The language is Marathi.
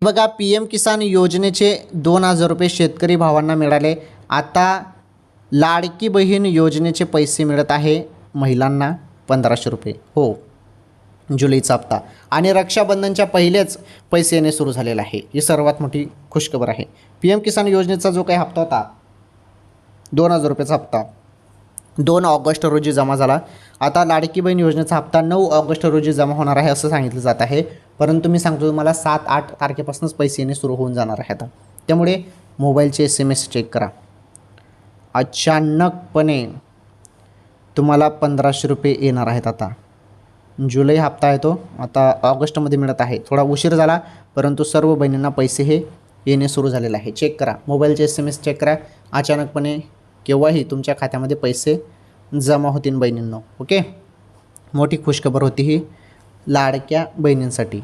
बघा पी एम किसान योजनेचे 2,000 रुपये शेतकरी भावांना मिळाले. आता लाडकी बहीण योजनेचे पैसे मिळत आहे महिलांना 1,500 रुपये. हो, जुलैचा हप्ता आणि रक्षाबंधनच्या पहिलेच पैसे येणे सुरू झालेलं आहे. ही सर्वात मोठी खुशखबर आहे. पी एम किसान योजनेचा जो काही हप्ता होता 2,000 रुपयाचा हप्ता 2 ऑगस्ट रोजी जमा झाला. आता लाडकी बहीण योजनेचा हप्ता 9 ऑगस्ट रोजी जमा होणार आहे असं सांगितलं जात आहे. परंतु मी सांगतो तुम्हाला 7-8 तारखेपासूनच पैसे येणे सुरू होऊन जाणार आहे आता. त्यामुळे मोबाईलचे SMS चेक करा. अचानकपणे तुम्हाला 1,500 रुपये येणार आहेत. आता जुलै हप्ता आहे तो आता ऑगस्टमध्ये मिळत आहे. थोडा उशीर झाला परंतु सर्व बहिणींना पैसे हे येणे सुरू झालेलं आहे. चेक करा, मोबाईलचे SMS चेक करा. अचानकपणे केव्हाही तुमच्या खात्यामध्ये पैसे जमा होतील बहिणींनो. ओके, मोठी खुशखबर होती ही लाडक्या बहिणींसाठी.